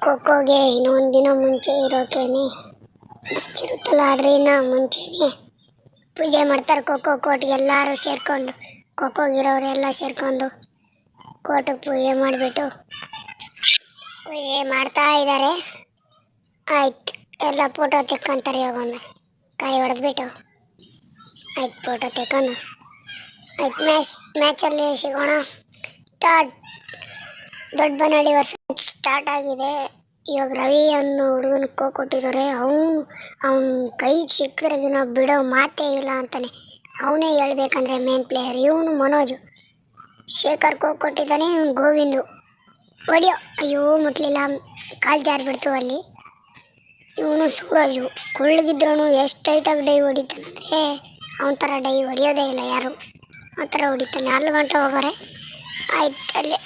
ಖೋಖೋಗೆ ಇನ್ನೊಂದು ದಿನ ಮುಂಚೆ ಇರೋಕೇನೆ ಮ್ಯಾಚ್ ಇರುತ್ತಲ್ಲ, ಆದರೆ ಇನ್ನು ಮುಂಚೆನೇ ಪೂಜೆ ಮಾಡ್ತಾರೆ. ಖೋಖೋ ಕೋರ್ಟ್ಗೆ ಎಲ್ಲರೂ ಸೇರ್ಕೊಂಡು, ಖೋಖೋಗಿರೋರು ಎಲ್ಲ ಸೇರ್ಕೊಂಡು ಕೋರ್ಟಿಗೆ ಪೂಜೆ ಮಾಡಿಬಿಟ್ಟು ಪೂಜೆ ಮಾಡ್ತಾ ಇದ್ದಾರೆ. ಆಯ್ತು, ಎಲ್ಲ ಫೋಟೋ ತೆಕ್ಕೊಂತಾರೆ. ಇವಾಗ ಒಂದು ಕಾಯಿ ಹೊಡೆದ್ಬಿಟ್ಟು ಆಯ್ತು, ಫೋಟೋ ತೆಕ್ಕೊಂಡು ಆಯ್ತು, ಮ್ಯಾಚಲ್ಲಿ ಸಿಗೋಣ. ಸ್ಟಾರ್ಟ್. ದೊಡ್ಡ ಬನ್ನಳ್ಳಿ ವರ್ಷ ಸ್ಟಾರ್ಟ್ ಆಗಿದೆ. ಇವಾಗ ರವಿ ಅನ್ನೋ ಹುಡುಗನ ಕೊಟ್ಟಿದ್ದಾರೆ. ಅವನ ಕೈಗೆ ಸಿಕ್ಕಿದ್ರೆಗಿನ ಬಿಡೋ ಮಾತೇ ಇಲ್ಲ ಅಂತಾನೆ. ಅವನೇ ಹೇಳ್ಬೇಕಂದ್ರೆ ಮೇನ್ ಪ್ಲೇಯರ್. ಇವನು ಮನೋಜು. ಶೇಖರ್ ಕೊಟ್ಟಿದ್ದಾನೆ. ಇವನು ಗೋವಿಂದು ಹೊಡಿಯೋ. ಅಯ್ಯೋ ಮುಟ್ಲಿಲ್ಲ, ಕಾಲು ಜಾರಿಬಿಡ್ತು ಅಲ್ಲಿ. ಇವನು ಸೂರಜು. ಕುಳ್ಳಗಿದ್ರೂ ಎಷ್ಟು ಟೈಟಾಗಿ ಡೈ ಹೊಡಿತಾನಂದರೆ ಅವನ ಥರ ಡೈ ಹೊಡಿಯೋದೇ ಇಲ್ಲ ಯಾರು. ಆ ಥರ ಹೊಡಿತಾನೆ. 4 ಗಂಟೆ ಹೋಗೋರೆ. ಆಯ್ತು, ಅಲ್ಲೇ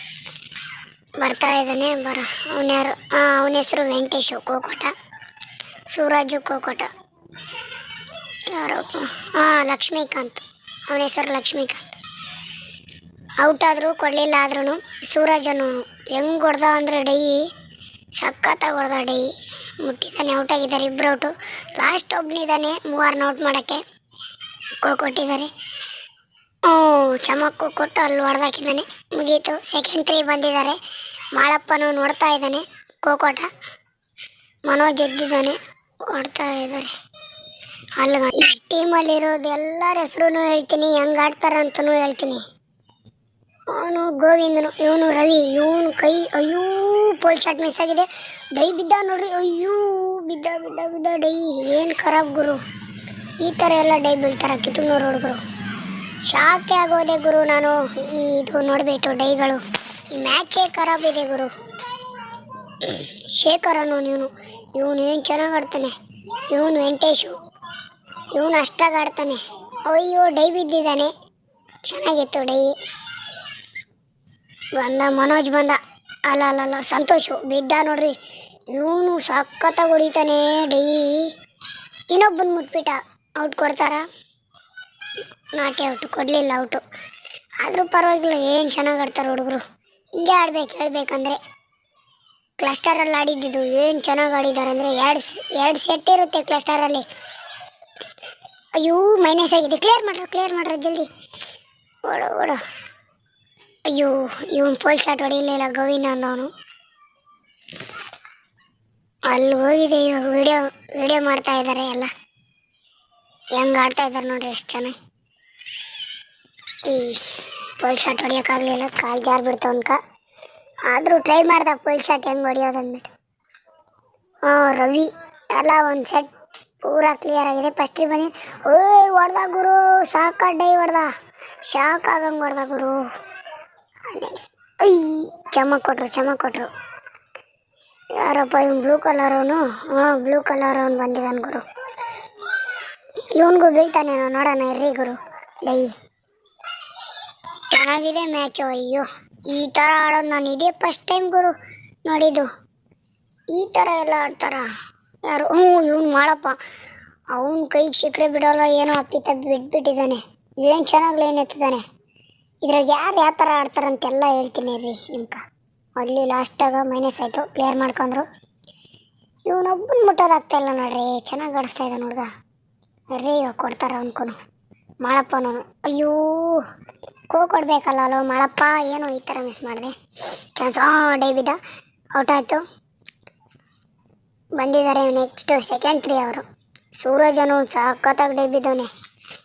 ಬರ್ತಾ ಇದ್ದಾನೆ. ಅವನ ಯಾರು? ಅವನ ಹೆಸರು ವೆಂಕಟೇಶು. ಕೋಕೋಟ. ಸೂರಜು ಕೋಕೋಟ. ಯಾರಪ್ಪ? ಲಕ್ಷ್ಮೀಕಾಂತ್. ಅವನ ಹೆಸರು ಲಕ್ಷ್ಮೀಕಾಂತ್. ಔಟ್ ಆದರೂ ಕೊಡಲಿಲ್ಲ. ಆದ್ರೂ ಸೂರಜನು ಹೆಂಗೆ ಹೊಡೆದ ಅಂದರೆ ಡೈ ಸಖತ್ತಾಗಿ ಹೊಡೆದ. ಡೈ ಮುಟ್ಟಿದ್ದಾನೆ. ಔಟ್ ಆಗಿದ್ದಾರೆ. ಇಬ್ಬರು ಔಟು. ಲಾಸ್ಟ್ ಒಬ್ಬನಿದ್ದಾನೆ 3 ಔಟ್ ಮಾಡೋಕ್ಕೆ. ಕೊಟ್ಟಿದ್ದಾರೆ. ಚಮಕ್ಕು ಕೊಟ್ಟು ಅಲ್ಲಿ ಹೊಡೆದಾಕಿದ್ದಾನೆ. ಮುಗೀತು. ಸೆಕೆಂಡ್ 3 ಬಂದಿದ್ದಾರೆ. ಮಾಳಪ್ಪನೂ ನೋಡ್ತಾ ಇದ್ದಾನೆ. ಕೋಕೋಟ. ಮನೋಜ್ ಎದ್ದಿದ್ದಾನೆ. ಹೊಡ್ತಾ ಇದ್ದಾರೆ. ಈ ಟೀಮಲ್ಲಿರೋದು ಎಲ್ಲರ ಹೆಸರು ಹೇಳ್ತೀನಿ, ಹೆಂಗೆ ಆಡ್ತಾರಂತನೂ ಹೇಳ್ತೀನಿ. ಅವನು ಗೋವಿಂದನು. ಇವನು ರವಿ. ಇವನು ಕೈ ಅಯ್ಯೋ ಪೋಲ್ ಶಾಟ್ ಮಿಸ್ ಆಗಿದೆ. ಡೈ ಬಿದ್ದ ನೋಡ್ರಿ. ಅಯ್ಯೋ ಬಿದ್ದ ಡೈ. ಏನು ಖರಾಬ್ ಗುರು. ಈ ಥರ ಎಲ್ಲ ಡೈ ಬೀಳ್ತಾರೆ ಕಿತ್ತೂರು ಹುಡುಗರು. ಶಾಕೆ ಆಗೋದೆ ಗುರು ನಾನು ಇದು ನೋಡಿಬಿಟ್ಟು ಡೈಗಳು. ಈ ಮ್ಯಾಚೇ ಖರಾಬ್ ಇದೆ ಗುರು. ಶೇಖರ್ ಅನ್ನೋನು ಇವನು ಏನು ಚೆನ್ನಾಗಿ ಆಡ್ತಾನೆ. ಇವನು ವೆಂಕಟೇಶು. ಇವನು ಅಷ್ಟಾಗಿ ಆಡ್ತಾನೆ. ಅಯ್ಯೋ ಡೈ ಬಿದ್ದಿದ್ದಾನೆ. ಚೆನ್ನಾಗಿತ್ತು ಡೈ. ಮನೋಜ್ ಬಂದ. ಅಲ್ಲ ಸಂತೋಷು ಬಿದ್ದ ನೋಡ್ರಿ. ಇವನು ಸಖತ್ತಾಗಿ ಹೊಡಿತಾನೆ ಡೈ. ಇನ್ನೊಬ್ಬನ ಮುಟ್ಬಿಟ್ಟ. ಔಟ್ ಕೊಡ್ತಾರ? ನಾಟಿ ಔಟು ಕೊಡಲಿಲ್ಲ. ಔಟು ಆದರೂ ಪರವಾಗಿಲ್ಲ. ಏನು ಚೆನ್ನಾಗಿ ಆಡ್ತಾರೆ ಹುಡುಗರು. ಹಿಂಗೆ ಹೇಳ್ಬೇಕಂದ್ರೆ ಕ್ಲಸ್ಟರಲ್ಲಿ ಆಡಿದ್ದು ಏನು ಚೆನ್ನಾಗಿ ಆಡಿದ್ದಾರೆ ಅಂದರೆ ಎರಡು ಸೆಟ್ ಇರುತ್ತೆ ಕ್ಲಸ್ಟರಲ್ಲಿ. ಅಯ್ಯೋ ಮೈನಸ್ ಆಗಿದೆ. ಕ್ಲಿಯರ್ ಮಾಡ್ರ ಜಲ್ದಿ. ಓಡ. ಅಯ್ಯೋ ಇವನು ಪೋಲ್ ಶಾಟ್ ಹೊಡಿಲಿಲ್ಲ ಗೋವಿಂದ ಅಂದವನು. ಅಲ್ಲಿ ಹೋಗಿದೆ. ಇವಾಗ ವಿಡಿಯೋ ಮಾಡ್ತಾ ಇದ್ದಾರೆ ಎಲ್ಲ. ಹೆಂಗೆ ಆಡ್ತಾ ಇದ್ದಾರೆ ನೋಡ್ರಿ ಎಷ್ಟು ಚೆನ್ನಾಗಿ. ಈ ಪೋಲ್ ಶಾಟ್ ಹೊಡಿಯೋಕ್ಕಾಗಲಿಲ್ಲ. ಕಾಲು ಜಾರಿ ಬಿಡ್ತು ಆದರೂ ಟ್ರೈ ಮಾಡ್ದ ಪೋಲ್ ಶಾಟ್ ಹೆಂಗೆ ಹೊಡಿಯೋದು ಅಂದ್ಬಿಟ್ಟು. ರವಿ ಎಲ್ಲ ಒಂದು ಸೆಟ್ ಪೂರಾ ಕ್ಲಿಯರ್ ಆಗಿದೆ. ಫಸ್ಟಿಗೆ ಬಂದು ಹೊಡೆದ ಗುರು. ಡೈ ಹೊಡೆದ. ಶಾಕ್ ಆಗಂಗೆ ಹೊಡೆದ ಗುರು. ಚಮಕ್ ಕೊಟ್ರು. ಯಾರಪ್ಪ ಇವನು? ಬ್ಲೂ ಕಲರ್ ಅವನು ಬಂದಿದ್ದಾನೆ ಗುರು. ಇವನಿಗೂ ಬೀಳ್ತಾನೆ ನೋಡೋಣ ಇರ್ರಿ ಗುರು. ಡೈ ಚೆನ್ನಾಗಿದೆ ಮ್ಯಾಚು. ಅಯ್ಯೋ ಈ ಥರ ಆಡೋದು ನಾನು ಇದೇ ಫಸ್ಟ್ ಟೈಮ್ ಗುರು ನೋಡಿದ್ದು. ಈ ಥರ ಎಲ್ಲ ಆಡ್ತಾರ ಯಾರು? ಇವನು ಮಾಡಪ್ಪ. ಅವನ ಕೈಗೆ ಸಿಕ್ಕರೆ ಬಿಡೋಲ್ಲ. ಏನೋ ಅಪ್ಪಿತಪ್ಪಿ ಬಿಟ್ಬಿಟ್ಟಿದ್ದಾನೆ. ಏನು ಚೆನ್ನಾಗಿ ಲೈನ್ ಎತ್ತಿದ್ದಾನೆ. ಇದ್ರಾಗ ಯಾರು ಯಾವ ಥರ ಆಡ್ತಾರಂತೆಲ್ಲ ಹೇಳ್ತೀನಿ ರೀ ನಿಮ್ಗೆ. ಅಲ್ಲಿ ಲಾಸ್ಟಾಗ ಮೈನಸ್ ಆಯಿತು. ಕ್ಲಿಯರ್ ಮಾಡ್ಕೊಂಡ್ರು. ಇವನೊಬ್ಬನ ಮುಟ್ಟೋದಾಗ್ತಾಯಿಲ್ಲ ನೋಡ್ರಿ. ಚೆನ್ನಾಗಿ ಆಡಿಸ್ತಾ ಇದ್ದಾನೆ ಹುಡುಗ. ರೀ ಇವಾಗ ಕೊಡ್ತಾರೆ ಅವನ್ಕೊನು. ಮಾಳಪ್ಪನೂ ಅಯ್ಯೋ ಕೊಡ್ಬೇಕಲ್ಲ ಅಲ್ಲೋ ಮಾಳಪ್ಪ. ಏನೋ ಈ ಥರ ಮಿಸ್ ಮಾಡಿದೆ ಚಾನ್ಸ್. ಡೈ ಬಿದ್ದ. ಔಟ್ ಆಯಿತು. ಬಂದಿದ್ದಾರೆ ನೆಕ್ಸ್ಟು ಸೆಕೆಂಡ್ 3 ಅವರು. ಸೂರಜನು ಸಖತ್ತಾಗಿ ಡೈ ಬಿದ್ದವನೆ.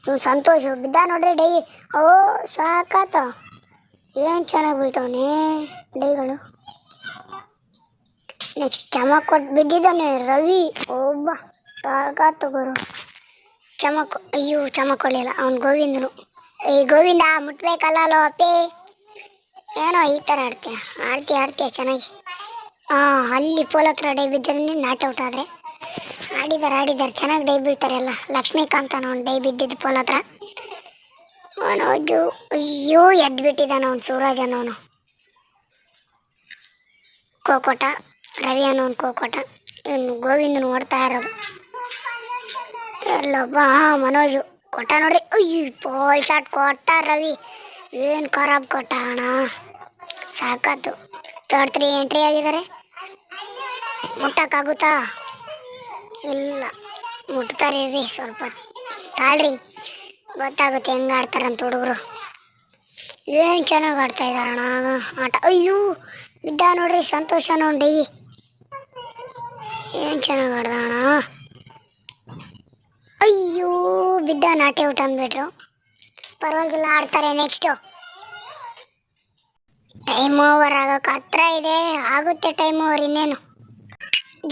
ಇವ್ನು ಸಂತೋಷು ಬಿದ್ದ ನೋಡ್ರಿ ಡೈ. ಸಾಕಾತ. ಏನು ಚೆನ್ನಾಗಿ ಬೀಳ್ತವನೆ ಡೈಗಳು. ನೆಕ್ಸ್ಟ್ ಚಮಕ್ ಕೊಟ್ಟು ಬಿದ್ದಿದ್ದಾನೆ ರವಿ. ಒಬ್ಬ ಸಾಕಾತು ಗುರು. ಅಯ್ಯೋ ಚಮಕ್ ಕೊಡಲಿಲ್ಲ. ಅವ್ನು ಗೋವಿಂದನು. ಗೋವಿಂದ ಮುಟ್ಬೇಕಲ್ಲ ಅಪ್ಪಿ. ಏನೋ ಈ ಥರ ಆಡ್ತೀಯ ಚೆನ್ನಾಗಿ. ಅಲ್ಲಿ ಪೋಲ್ ಹತ್ರ ಡೈ ಬಿದ್ದರೆ ನಾಟ್ ಔಟ್ ಆದರೆ. ಆಡಿದ್ದಾರೆ ಚೆನ್ನಾಗಿ ಡೈ ಬೀಳ್ತಾರೆ ಎಲ್ಲ. ಲಕ್ಷ್ಮೀಕಾಂತ್ ಅನ್ನೋ ಡೈ ಬಿದ್ದಿದ್ದು ಪೋಲ್ ಹತ್ರ. ಮನೋಜು ಅಯ್ಯೋ ಎದ್ದು ಬಿಟ್ಟಿದ್ದಾನೆ ಅವನು. ಸೂರಜ್ ಅನ್ನೋನು. ಕೋಕೋಟ. ರವಿ ಅನ್ನೋನು ಕೋಕೋಟ. ಇವನು ಗೋವಿಂದನು ಓಡ್ತಾ ಇರೋದು. ಎಲ್ಲೊಬ್ಬ ಮನೋಜು ಕೊಟ್ಟ ನೋಡ್ರಿ. ಅಯ್ಯೋ ಪೋಲ್ ಶಾಟ್ ಕೊಟ್ಟ ರವಿ. ಏನು ಖರಾಬ್ ಕೊಟ್ಟ ಅಣ್ಣ. ಸಾಕಾತು. 3 ಎಂಟ್ರಿ ಆಗಿದ್ದಾರೆ. ಮುಟ್ಟಕ್ಕಾಗುತ್ತಾ? ಇಲ್ಲ, ಮುಟ್ತಾರೆ ರೀ, ಸ್ವಲ್ಪ ತಾಳ್ರಿ, ಗೊತ್ತಾಗುತ್ತೆ ಹೆಂಗೆ ಆಡ್ತಾರಂತ ಹುಡುಗರು. ಏನು ಚೆನ್ನಾಗಿ ಆಡ್ತಾ ಇದ್ದಾರಣ ಆಟ. ಅಯ್ಯೋ ಬಿದ್ದ ನೋಡ್ರಿ, ಸಂತೋಷ ನೋಡಿ, ಏನು ಚೆನ್ನಾಗಿ ಆಡ್ದಣ. ಅಯ್ಯೋ ಬಿದ್ದ, ನಾಟಿ ಔಟ್ ಅಂದ್ಬಿಟ್ರು. ಪರವಾಗಿಲ್ಲ, ಆಡ್ತಾರೆ. ನೆಕ್ಸ್ಟು ಟೈಮ್ ಓವರ್ ಆಗೋಕೆ ಹತ್ರ ಇದೆ, ಆಗುತ್ತೆ ಟೈಮ್ ಓವರ್. ಇನ್ನೇನು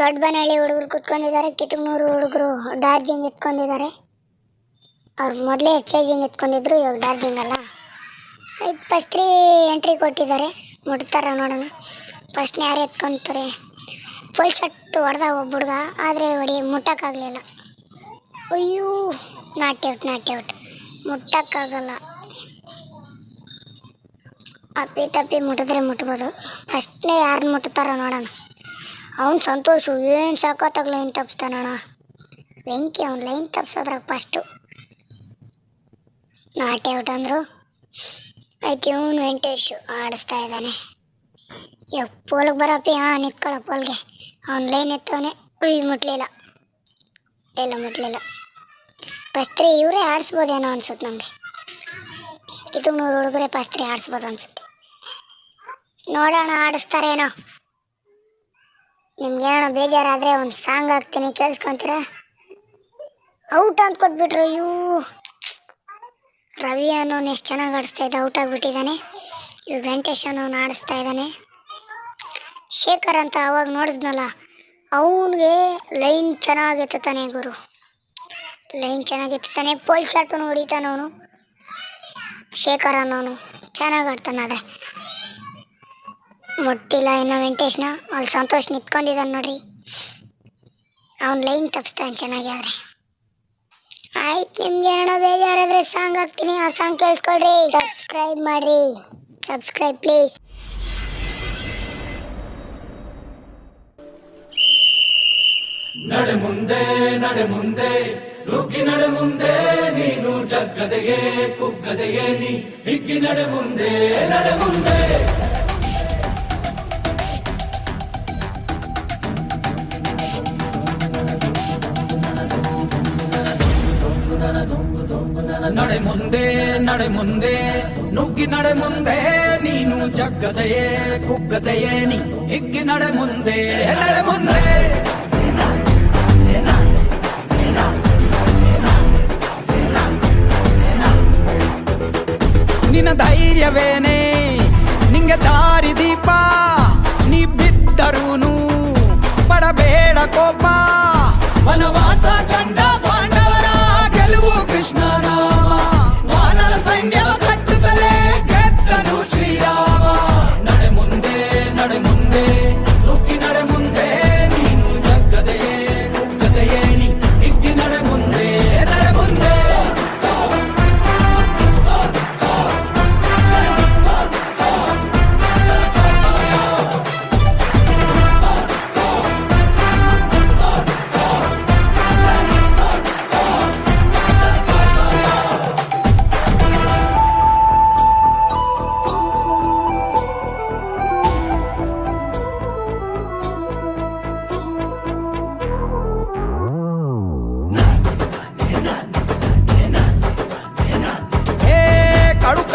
ದೊಡ್ಡ ಬನಹಳ್ಳಿ ಹುಡುಗರು ಕುತ್ಕೊಂಡಿದ್ದಾರೆ, ಕಿತ್ತೂರು ಹುಡುಗರು ಡಾರ್ಜಿಂಗ್ ಎತ್ಕೊಂಡಿದ್ದಾರೆ. ಅವ್ರು ಮೊದಲೇ ಚೇಜಿಂಗ್ ಎತ್ಕೊಂಡಿದ್ರು, ಇವಾಗ ಡಾರ್ಜಿಂಗ್ ಅಲ್ಲ. ಆಯ್ತು, ಫಸ್ಟ್ ಎಂಟ್ರಿ ಕೊಟ್ಟಿದ್ದಾರೆ, ಮುಟ್ತಾರ ನೋಡೋಣ. ಫಸ್ಟ್ ಯಾರು ಎತ್ಕೊತಾರೆ? ಫುಲ್ ಶಟ್ ಹೊಡೆದ ಒಬ್ಬ ಹುಡುಗ, ಆದರೆ ಮುಟ್ಟಕ್ಕಾಗಲಿಲ್ಲ. ಅಯ್ಯೋ ನಾಟಿ ಔಟ್, ಮುಟ್ಟಕ್ಕಾಗಲ್ಲ. ಅಪ್ಪಿ ತಪ್ಪಿ ಮುಟ್ಟಿದ್ರೆ ಮುಟ್ಬೋದು. ಫಸ್ಟ್ನೇ ಯಾರನ್ನ ಮುಟ್ತಾರ ನೋಡೋಣ. ಅವ್ನು ಸಂತೋಷು ಏನು ಸಾಕೋತಾಗ ಲೈನ್ ತಪ್ಪಿಸ್ತಾನಣ್ಣ. ಬೆಂಕಿ, ಅವ್ನು ಲೈನ್ ತಪ್ಪಿಸೋದ್ರಾಗ ಫಸ್ಟು ನಾಟಿ ಔಟ್ ಅಂದರು. ಆಯ್ತು, ಇವನು ವೆಂಕಟೇಶು ಆಡಿಸ್ತಾ ಇದ್ದಾನೆ. ಪೋಲ್ಗೆ ಬರಪ್ಪಿ, ನಿಂತ್ಕೊಳ್ಳೋ ಪೋಲ್ಗೆ. ಅವ್ನು ಲೈನ್ ಎತ್ತವನೆ. ಮುಟ್ಲಿಲ್ಲ. ಫಸ್ಟ್ ಇವರೇ ಆಡಿಸ್ಬೋದೇನೋ ಅನ್ಸುತ್ತೆ ನಮಗೆ. ಕಿತ್ತೂರು ಹುಡುಗರೇ ಫಸ್ಟ್ ಆಡಿಸ್ಬೋದು ಅನ್ಸುತ್ತೆ. ನೋಡೋಣ ಆಡಿಸ್ತಾರೇನೋ. ನಿಮ್ಗೇನೋ ಬೇಜಾರಾದರೆ ಒಂದು ಸಾಂಗ್ ಹಾಕ್ತೀನಿ, ಕೇಳಿಸ್ಕೊತೀರಾ? ಔಟ್ ಅಂತ ಕೊಟ್ಬಿಟ್ರು. ರವಿ ಅನ್ನೋನು ಎಷ್ಟು ಚೆನ್ನಾಗಿ ಆಡಿಸ್ತಾ ಇದ್ದ, ಔಟ್ ಆಗಿಬಿಟ್ಟಿದ್ದಾನೆ. ಇವಾಗ ವೆಂಕಟೇಶ್ ಅನ್ನೋನು ಆಡಿಸ್ತಾ ಇದ್ದಾನೆ. ಶೇಖರ್ ಅಂತ ಅವಾಗ ನೋಡಿದ್ನಲ್ಲ, ಅವನಿಗೆ ಲೈನ್ ಚೆನ್ನಾಗಿ ಎತ್ತಾನೆ ಗುರು, ಲೈನ್ ಚೆನ್ನಾಗಿ ಎತ್ತಾನೆ. ಪೋಲ್ ಶಾಟು ಹೊಡಿತಾನೆ ಅವನು. ಶೇಖರ್ ಅನ್ನೋನು ಚೆನ್ನಾಗಿ ಆಡ್ತಾನೆ, ಆದರೆ ಮುಟ್ಟಿಲ್ಲ ಇನ್ನು ವೆಂಕಟೇಶ್ನ. ಅಲ್ಲಿ ಸಂತೋಷ್ ನಿಂತ್ಕೊಂಡಿದ್ದಾನೆ ನೋಡ್ರಿ, ಅವ್ನು ಲೈನ್ ತಪ್ಪಿಸ್ತಾನೆ ಚೆನ್ನಾಗಿ. ಆದರೆ ಆಯ್ತು, ನಿಮ್ಗೆ ಏನೋ ಬೇಜಾರಾದರೆ ಸಾಂಗ್ ಹಾಕ್ತೀನಿ, ಆ ಸಾಂಗ್ ಕೇಳಿಸ್ಕೊಳ್ರಿ. ಸಬ್ಸ್ಕ್ರೈಬ್ ಮಾಡಿರಿ, ಸಬ್ಸ್ಕ್ರೈಬ್ ಪ್ಲೀಸ್. ನಡೆ ಮುಂದೆ ನುಗ್ಗಿ ನಡೆ ಮುಂದೆ, ನೀನು ಜಗ್ಗದೆಯೇ ಕುಗ್ಗದೆಯೇ ನೀ ಹಿಗ್ಗಿ ನಡೆ ಮುಂದೆ. ನಡೆ ಮುಂದೆ ನುಗ್ಗಿ ನಡೆ ಮುಂದೆ, ನೀನು ಜಗ್ಗದೆಯೇ ಕುಗ್ಗದೆಯೇ ನೀ ಹಿಗ್ಗಿ ನಡೆ ಮುಂದೆ. ನಿನ್ನ ಧೈರ್ಯವೇನೆ ನಿಂಗೆ ದಾರಿ ದೀಪ, ನೀ ಬಿದ್ದರೂನು ಪಡಬೇಡ ಕೋಪ. ವನವಾಸ ಕಂಡ ಪಾಂಡವರ ಗೆಲುವು ಕೃಷ್ಣ ನಾಮ, ವಾನರ ಸೈನ್ಯ ಕಟ್ಟುತ್ತಲೇ ಗೆದ್ದನು ಶ್ರೀರಾಮ. ನಡೆ ಮುಂದೆ ನುಗ್ಗಿ ನಡೆ ಮುಂದೆ, ನೀನು ಜಗ್ಗದೆಯೇ ಕುಗ್ಗದೆಯೇ ನೀ ಹಿಗ್ಗಿ ನಡೆ ಮುಂದೆ.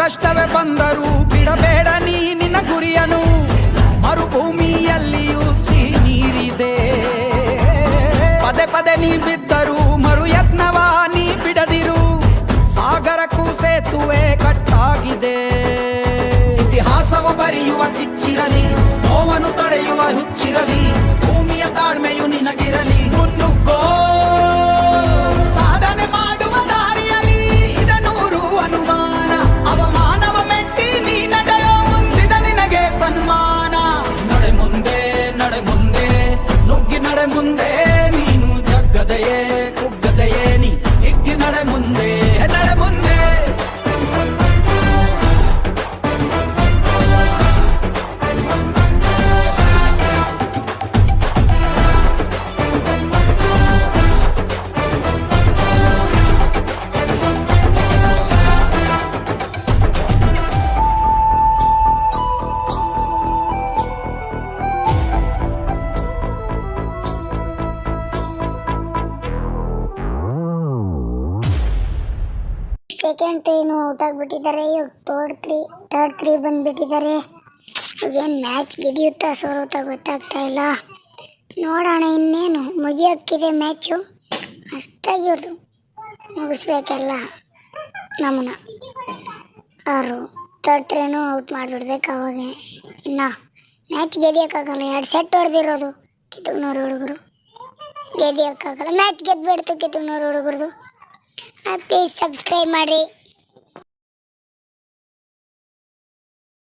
ಕಷ್ಟವೇ ಬಂದರೂ ಬಿಡಬೇಡ ನೀ ನಿನ್ನ ಗುರಿಯನು, ಮರುಭೂಮಿಯಲ್ಲಿಯೂ ಸಿಹಿ ನೀರಿದೆ. ಪದೇ ನೀ ಬಿದ್ದರೂ ಮರು ಯತ್ನವ ನೀ ಬಿಡದಿರು, ಸಾಗರಕ್ಕೂ ಸೇತುವೆ ಕಟ್ಟಾಗಿದೆ. ಇತಿಹಾಸವ ಬರೆಯುವ ಕಿಚ್ಚಿರಲಿ, ನೋವನ್ನು ತಡೆಯುವ ಹುಚ್ಚಿರಲಿ, ಭೂಮಿಯ ತಾಳ್ಮೆಯು ನಿನಗಿರಲಿ. ಮುನ್ನುಗ್ಗೋ ಸಾಧನೆ ಮಾಡುವ ದಾರಿಯಲಿ, ಇದನೂರು ಅನುಮಾನ, ಅವಮಾನವ ಮೆಟ್ಟಿ ನೀ ನಡೆಯೋ ಮುಂದಿದ ನಿನಗೆ ಸನ್ಮಾನ. ನಡೆ ಮುಂದೆ ನುಗ್ಗಿ ನಡೆ ಮುಂದೆ, ನೀನು ಜಗ್ಗದೆಯೇ ಕುಗ್ಗದೆಯೇ ನೀ ಹಿಗ್ಗಿ ನಡೆ ಮುಂದೆ. ಸೆಕೆಂಡ್ ತ್ರೀನು ಔಟ್ ಆಗಿಬಿಟ್ಟಿದ್ದಾರೆ. ಇವಾಗ ಥರ್ಡ್ ತ್ರೀ ಬಂದುಬಿಟ್ಟಿದ್ದಾರೆ. ಇವಾಗೇನು ಮ್ಯಾಚ್ ಗೆದಿಯುತ್ತಾ ಸೋರುತ್ತಾ ಗೊತ್ತಾಗ್ತಾ ಇಲ್ಲ. ನೋಡೋಣ ಇನ್ನೇನು ಮುಗಿಯೋಕ್ಕಿದೆ ಮ್ಯಾಚು. ಅಷ್ಟಾಗಿ ಇವ್ರದ್ದು ಮುಗಿಸ್ಬೇಕೆಲ್ಲ ನಮ್ಮನ್ನ. ಅವರು ಥರ್ಡ್ ತ್ರೀನು ಔಟ್ ಮಾಡಿಬಿಡ್ಬೇಕು. ಅವಾಗ ಇನ್ನು ಮ್ಯಾಚ್ ಗೆದಿಯೋಕ್ಕಾಗಲ್ಲ. 2 ಸೆಟ್ ಹೊಡೆದಿರೋದು ಕಿತ್ತೂರಿನವ್ರ ಹುಡುಗರು. ಗೆದಿಯೋಕ್ಕಾಗಲ್ಲ. ಮ್ಯಾಚ್ ಗೆದ್ಬಿಡ್ತು ಕಿತ್ತೂರಿನವ್ರ ಹುಡುಗರದು. ಪ್ಲೀಸ್ ಸಬ್ಸ್ಕ್ರೈಬ್ ಮಾಡಿರಿ.